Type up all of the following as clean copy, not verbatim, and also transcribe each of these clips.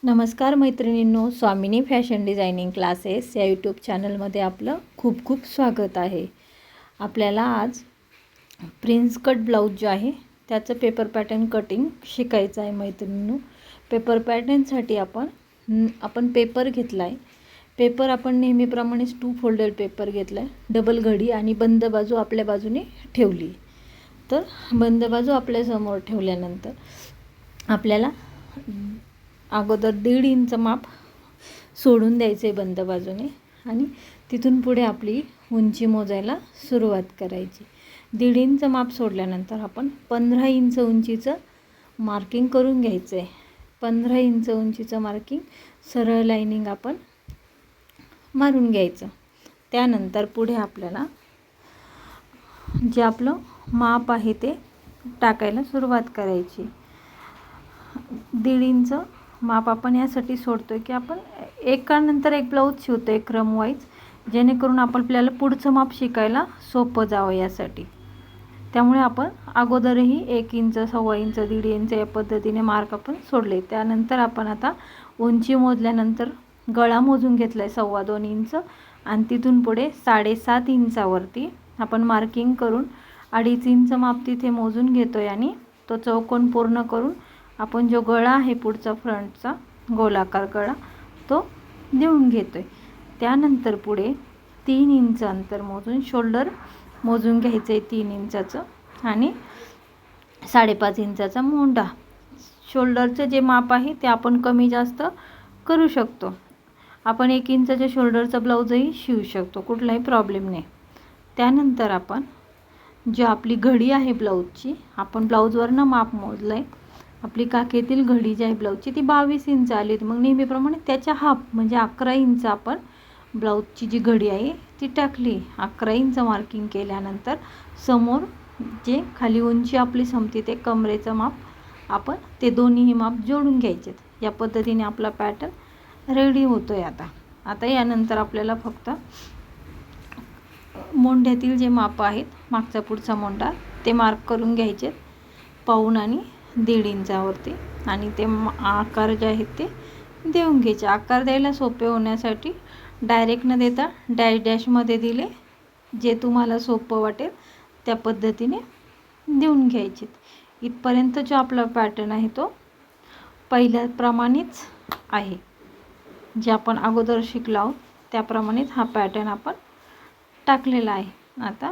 नमस्कार मैत्रिणींनो, स्वामिनी fashion designing classes या यूट्यूब चॅनलमध्ये आपलं खूप खूप स्वागत आहे. आपल्याला आज प्रिन्स कट ब्लाऊज जो आहे त्याचं पेपर पॅटर्न कटिंग शिकायचं आहे. मैत्रिणींनो, पेपर पॅटर्नसाठी आपण पेपर घेतला आहे. पेपर आपण नेहमीप्रमाणेच 2 फोल्डेड पेपर घेतला आहे. डबल घडी आणि बंद बाजू आपल्या बाजूने ठेवली. तर बंद बाजू आपल्यासमोर ठेवल्यानंतर आपल्याला अगोदर 1.5 इंच माप सोडून द्यायचे बंद बाजूने आणि तिथून पुढे आपली उंची मोजायला सुरुवात करायची. 1.5 इंच माप सोडल्यानंतर आपण 15 इंच उंचीचं मार्किंग करून घ्यायचं आहे. 15 इंच उंचीचं मार्किंग सरळ लाईनिंग आपण मारून घ्यायचं. त्यानंतर पुढे आपल्याला जे आपलं माप आहे ते टाकायला सुरुवात करायची. 1.5 इंच माप आपण यासाठी सोडतो आहे की आपण एकानंतर एक ब्लाऊज शिवतो आहे क्रम वाईज, जेणेकरून आपल्याला पुढचं माप शिकायला सोपं जावं यासाठी. त्यामुळे आपण अगोदरही 1 इंच, 1.25 इंच, 1.5 इंच या पद्धतीने मार्क आपण सोडले. त्यानंतर आपण आता उंची मोजल्यानंतर गळा मोजून घेतला आहे 2.25 इंच आणि तिथून पुढे 7.5 इंचावरती आपण मार्किंग करून 2.5 इंच माप तिथे मोजून घेतो आहे आणि तो चौकोन पूर्ण करून आपण जो गळा आहे पुढचा फ्रंटचा गोलाकार गळा तो देऊन घेतो आहे. त्यानंतर पुढे 3 इंच अंतर मोजून शोल्डर मोजून घ्यायचं आहे 3 इंचाचं आणि 5.5 इंचाचा मोंढा. शोल्डरचं जे माप आहे ते आपण कमी जास्त करू शकतो. आपण 1 इंचाच्या शोल्डरचा ब्लाऊजही शिवू शकतो, कुठलाही प्रॉब्लेम नाही. त्यानंतर आपण जी आपली घडी आहे ब्लाऊजची, आपण ब्लाऊजवरनं माप मोजलं आहे. आपली काखेतील घडी जी आहे ब्लाऊजची ती 22 इंच आली होती. मग नेहमीप्रमाणे त्याच्या हाफ म्हणजे 11 इंच आपण ब्लाऊजची जी घडी आहे ती टाकली. 11 इंच मार्किंग केल्यानंतर समोर जे खाली उंची आपली संपते ते कमरेचं माप आपण ते दोन्हीही माप जोडून घ्यायचे. या पद्धतीने आपला पॅटर्न रेडी होतो आहे. आता यानंतर आपल्याला फक्त मोंढ्यातील जे माप आहेत, मागचा पुढचा मोंढा ते मार्क करून घ्यायचे 1.25 आणि 1.5 इंचावरती आणि ते आकार जे आहेत ते देऊन घ्यायचे. आकार द्यायला सोपे होण्यासाठी डायरेक्ट न देता डॅश डॅशमध्ये दिले, जे तुम्हाला सोपं वाटेल त्या पद्धतीने देऊन घ्यायचे. इथपर्यंत जो आपला पॅटर्न आहे तो पहिल्याप्रमाणेच आहे, जे आपण अगोदर शिकलो आहोत त्याप्रमाणेच हा पॅटर्न आपण टाकलेला आहे. आता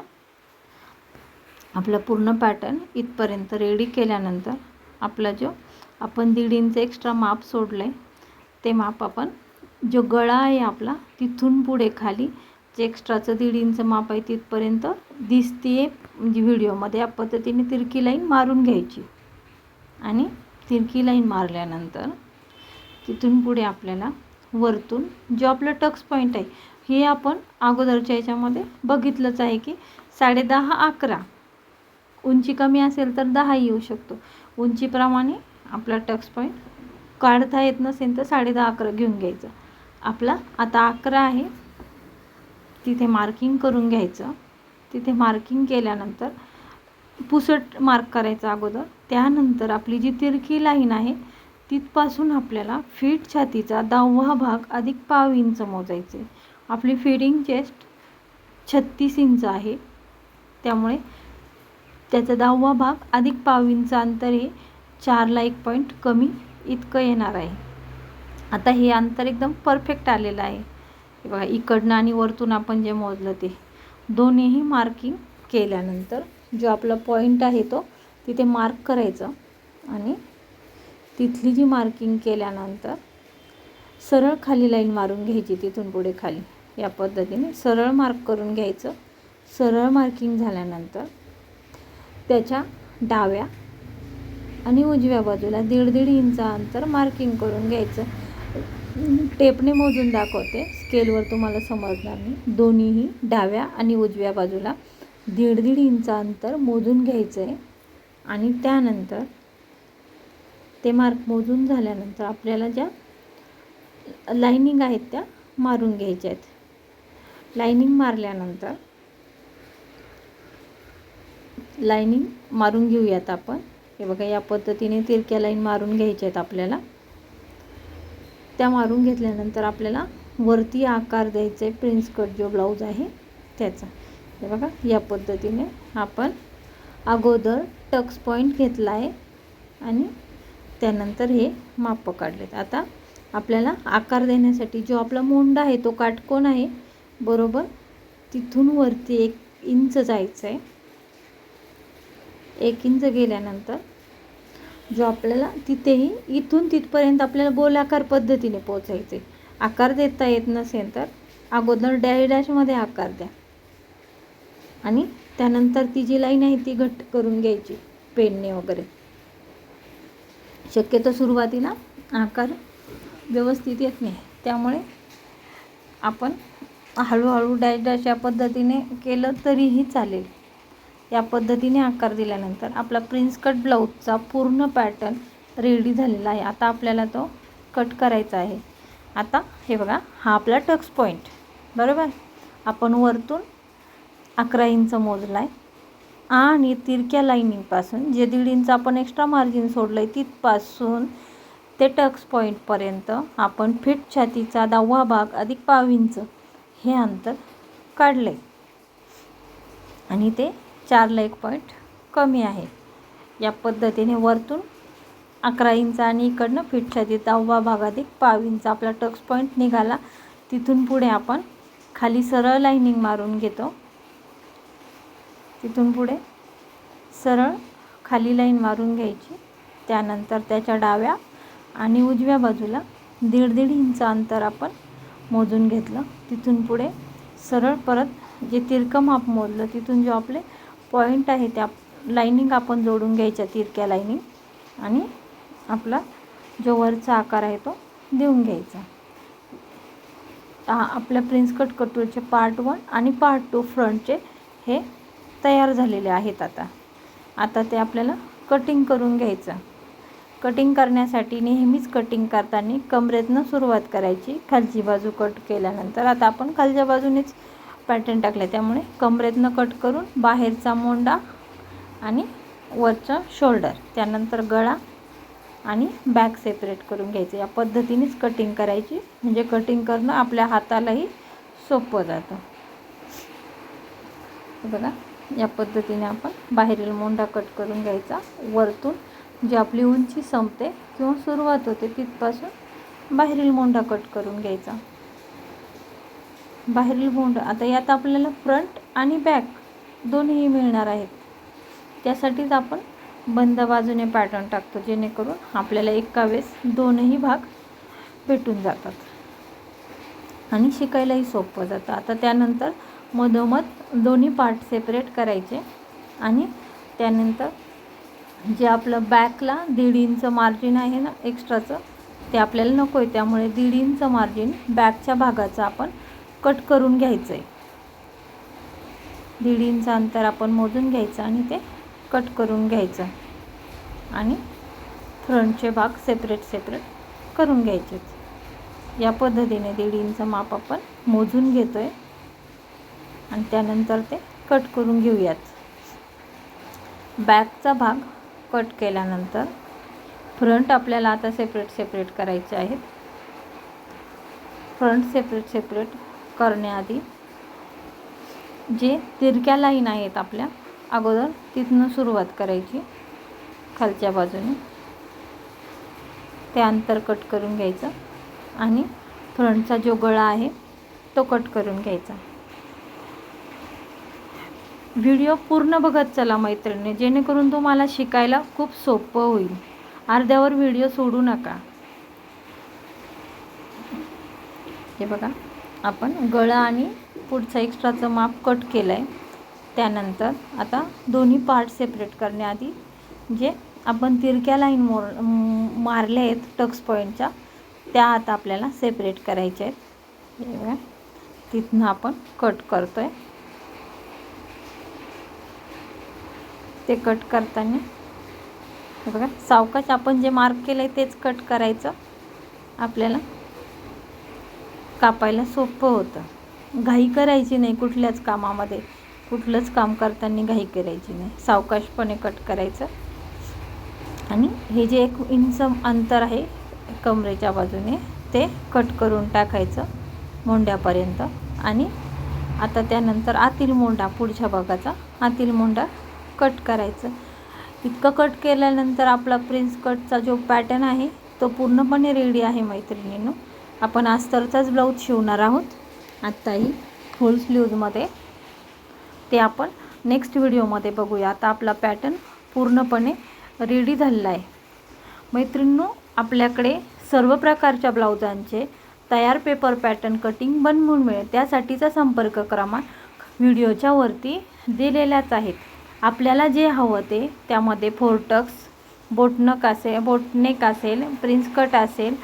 आपला पूर्ण पॅटर्न इथपर्यंत रेडी केल्यानंतर आपला जो आपण 1.5 इंच एक्स्ट्रा माप सोडलं आहे ते माप आपण जो गळा आहे आपला तिथून पुढे खाली जे एक्स्ट्राचं 1.5 इंच माप आहे तिथपर्यंत दिसते म्हणजे व्हिडिओमध्ये या पद्धतीने तिरकी लाईन मारून घ्यायची आणि तिरकी लाईन मारल्यानंतर तिथून पुढे आपल्याला वरतून जो आपलं टक्स पॉईंट आहे हे आपण अगोदरच्या याच्यामध्ये बघितलंच आहे की 10.5 11 उंची कमी असेल तर 10 येऊ शकतो. उंचीप्रमाणे आपला टक्स पॉईंट काढता येत नसेल तर 10.5 11 घेऊन घ्यायचं. आपला आता 11 आहे तिथे मार्किंग करून घ्यायचं. तिथे मार्किंग केल्यानंतर पुसट मार्क करायचं अगोदर. त्यानंतर आपली जी तिरकी लाईन आहे तिथपासून आपल्याला फीट छातीचा 10वा भाग अधिक 1.5 इंच मोजायचे. आपली फिडिंग चेस्ट 36 इंच आहे, त्यामुळे त्याचा 10वा भाग अधिक 1.5 इंच अंतर हे 4 ला 1 पॉईंट कमी इतकं येणार आहे. आता हे अंतर एकदम परफेक्ट आलेलं आहे. हे बघा, इकडनं आणि वरतून आपण जे मोजलं ते दोन्हीही मार्किंग केल्यानंतर जो आपला पॉईंट आहे तो तिथे मार्क करायचं आणि तिथली जी मार्किंग केल्यानंतर सरळ खाली लाईन मारून घ्यायची. तिथून पुढे खाली या पद्धतीने सरळ मार्क करून घ्यायचं. सरळ मार्किंग झाल्यानंतर त्याच्या डाव्या आणि उजव्या बाजूला 1.5 इंच अंतर मार्किंग करून घ्यायचं. टेपने मोजून दाखवते, स्केलवर तुम्हाला समजणार नाही. दोन्हीही डाव्या आणि उजव्या बाजूला 1.5 इंच अंतर मोजून घ्यायचं आहे आणि त्यानंतर ते मार्क मोजून झाल्यानंतर आपल्याला ज्या लाईनिंग आहेत त्या मारून घ्यायच्या आहेत. लाईनिंग मारल्यानंतर लाईनिंग मारून घेऊयात आपण. हे बघा, या पद्धतीने तिरक्या लाईन मारून घ्यायच्या आहेत आपल्याला. त्या मारून घेतल्यानंतर आपल्याला वरती आकार द्यायचा आहे प्रिन्स कट जो ब्लाऊज आहे त्याचा. हे बघा या पद्धतीने आपण अगोदर टक्स पॉईंट घेतला आहे आणि त्यानंतर हे माप काढलेत. आता आपल्याला आकार देण्यासाठी जो आपला मोंडा आहे तो काटकोन आहे बरोबर तिथून वरती 1 इंच जायचं आहे. 1 इंच गेल्यानंतर जो आपल्याला तिथेही इथून तिथपर्यंत आपल्याला गोलाकार पद्धतीने पोचायचं आहे. आकार देता येत नसेल तर अगोदर डॅशमध्ये आकार द्या आणि त्यानंतर ती जी लाईन आहे ती घट्ट करून घ्यायची पेनने वगैरे. शक्यतो सुरुवातीला आकार व्यवस्थित येत नाही, त्यामुळे आपण हळूहळू डॅश या पद्धतीने केलं तरीही चालेल. या पद्धतीने आकार दिल्यानंतर आपला प्रिन्स कट ब्लाऊजचा पूर्ण पॅटर्न रेडी झालेला आहे. आता आपल्याला तो कट करायचा आहे. आता हे बघा हा आपला टक्स पॉईंट बरोबर आपण वरतून 11 इंच मोजला आहे आणि तिरक्या लाईनिंगपासून जे 1.5 इंच आपण एक्स्ट्रा मार्जिन सोडलं आहे तिथपासून ते टक्स पॉईंटपर्यंत आपण फिट छातीचा 10वा भाग अधिक पाव इंच हे अंतर काढले आणि ते 4ला 1 पॉईंट कमी आहे. या पद्धतीने वरतून 11 इंच आणि इकडनं फिट छाती 10वा भाग अधिक पाव इंच आपला टक्स पॉईंट निघाला. तिथून पुढे आपण खाली सरळ लाईनिंग मारून घेतो. तिथून पुढे सरळ खाली लाईन मारून घ्यायची. त्यानंतर त्याच्या डाव्या आणि उजव्या बाजूला 1.5 इंच अंतर आपण मोजून घेतलं. तिथून पुढे सरळ परत जे तिरकं माप मोजलं तिथून जो आपले पॉईंट आहे त्या लाईनिंग आपण जोडून घ्यायच्या तिरक्या लाईनिंग आणि आपला जो वरचा आकार आहे तो देऊन घ्यायचा. आपल्या प्रिन्स कट कटोरीचे पार्ट 1 आणि पार्ट 2 फ्रंटचे हे तयार झालेले आहेत. आता ते आपल्याला कटिंग करून घ्यायचं. कटिंग करण्यासाठी नेहमीच कटिंग करताना कमरेतनं सुरुवात करायची. खालची बाजू कट केल्यानंतर आता आपण खालच्या बाजूनेच पॅटर्न टाकले त्यामुळे कमरेतनं कट करून बाहेरचा मोंडा आणि वरचा शोल्डर त्यानंतर गळा आणि बॅक सेपरेट करून घ्यायचं. या पद्धतीनेच कटिंग करायची म्हणजे कटिंग करणं आपल्या हातालाही सोपं जातं. बघा या पद्धतीने आपण बाहेरील मोंडा कट करून घ्यायचा. वरतून जी आपली उंची संपते किंवा सुरुवात होते तिथपासून बाहेरील मोंडा कट करून घ्यायचा. बाहेरील मोंडा आता यात आपल्याला फ्रंट आणि बॅक दोन्ही मिळणार आहेत. त्यासाठीच आपण बंद बाजूने पॅटर्न टाकतो जेणेकरून आपल्याला एका वेळेस दोनही भाग भेटून जातात आणि शिकायलाही सोपं जातं. आता त्यानंतर मधोमध दोन्ही पार्ट सेपरेट करायचे आणि त्यानंतर जे आपलं बॅकला 1.5 इंच मार्जिन आहे ना एक्स्ट्राचं ते आपल्याला नको आहे, त्यामुळे 1.5 इंच मार्जिन बॅकच्या भागाचं आपण कट करून घ्यायचं आहे. 1.5 इंच अंतर आपण मोजून घ्यायचं आणि ते कट करून घ्यायचं आणि फ्रंटचे भाग सेपरेट करून घ्यायचे. या पद्धतीने 1.5 इंच माप आपण मोजून घेतो आहे आणि त्यानंतर ते कट करून घेऊयात. बॅकचा भाग कट केल्यानंतर फ्रंट आपल्याला आता सेपरेट करायचे आहेत. फ्रंट सेपरेट करण्याआधी जे तिरक्या लाईन आहेत आपल्या अगोदर तिथनं सुरुवात करायची. खालच्या बाजूने ते अंतर कट करून घ्यायचं आणि फ्रंटचा जो गळा आहे तो कट करून घ्यायचा. व्हिडिओ पूर्ण बघत चला मैत्रिणी, जेणेकरून तुम्हाला शिकायला खूप सोपं होईल. अर्ध्यावर व्हिडिओ सोडू नका. हे बघा आपण गळा आणि पुढचा एक्स्ट्राचं माप कट केलं आहे. त्यानंतर आता दोन्ही पार्ट सेपरेट करण्याआधी जे आपण तिरक्या लाईन मारल्या आहेत टक्स पॉईंटच्या त्या आता आपल्याला सेपरेट करायच्या आहेत. हे बघा तिथनं आपण कट करतो आहे. ते कट करताना हे बघा सावकाश आपण जे मार्क केलं आहे तेच कट करायचं. आपल्याला कापायला सोपं होतं. घाई करायची नाही कुठल्याच कामामध्ये. कुठलंच काम करताना घाई करायची नाही. सावकाशपणे कट करायचं आणि हे जे 1 इंच अंतर आहे कमरेच्या बाजूने ते कट करून टाकायचं मोंड्यापर्यंत. आणि आता त्यानंतर आतील मोंडा, पुढच्या भागाचा आतील मोंडा कट करायचं. इतकं कट केल्यानंतर आपला प्रिन्स कटचा जो पॅटर्न आहे तो पूर्णपणे रेडी आहे मैत्रिणींनो. आपण अस्तरचाच ब्लाऊज शिवणार आहोत आत्ताही फुल स्लीव्जमध्ये. ते आपण नेक्स्ट व्हिडिओमध्ये बघूया. आता आपला पॅटर्न पूर्णपणे रेडी झालेला आहे मैत्रिणींनो. आपल्याकडे सर्व प्रकारच्या ब्लाउजांचे तयार पेपर पॅटर्न कटिंग बनवून मिळेल. त्यासाठीचा संपर्क क्रमांक व्हिडिओच्या वरती दिलेलाच आहेत. आपल्याला जे हवं ते त्यामध्ये फोरटक्स, बोटनेक असेल, प्रिन्स कट असेल,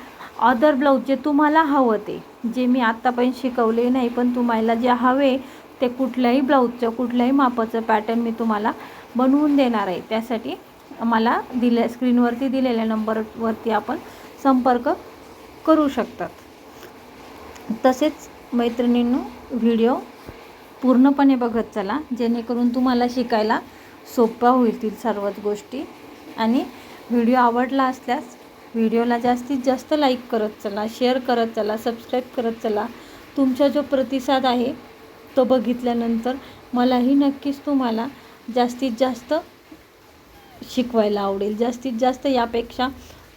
अदर ब्लाऊज जे तुम्हाला हवं ते, जे मी आत्तापर्यंत शिकवले नाही पण तुम्हाला जे हवे ते कुठल्याही ब्लाऊजचं कुठल्याही मापाचं पॅटर्न मी तुम्हाला बनवून देणार आहे. त्यासाठी मला स्क्रीनवरती दिलेल्या नंबरवरती आपण संपर्क करू शकतात. तसेच मैत्रिणींनो व्हिडिओ पूर्णपणे बघत चला, जेणेकरून तुम्हाला शिकायला सोपा होतील सर्वच गोष्टी. आणि व्हिडिओ आवडला असल्यास व्हिडिओला जास्तीत जास्त लाईक करत चला, शेअर करत चला, सबस्क्राईब करत चला. तुमचा जो प्रतिसाद आहे तो बघितल्यानंतर मलाही नक्कीच तुम्हाला जास्तीत जास्त शिकवायला आवडेल. जास्तीत जास्त यापेक्षा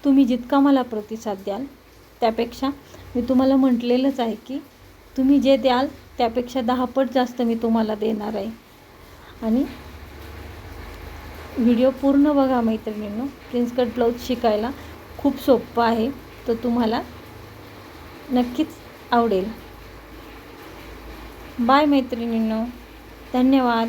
तुम्ही जितका मला प्रतिसाद द्याल त्यापेक्षा मी तुम्हाला म्हटलेलंच आहे की तुम्ही जे द्याल त्यापेक्षा 10 पट जास्त मी तुम्हाला देणार आहे. आणि व्हिडिओ पूर्ण बघा मैत्रिणींनो. प्रिन्स कट ब्लाऊज शिकायला खूप सोपं आहे, तर तुम्हाला नक्कीच आवडेल. बाय मैत्रिणींनो, धन्यवाद.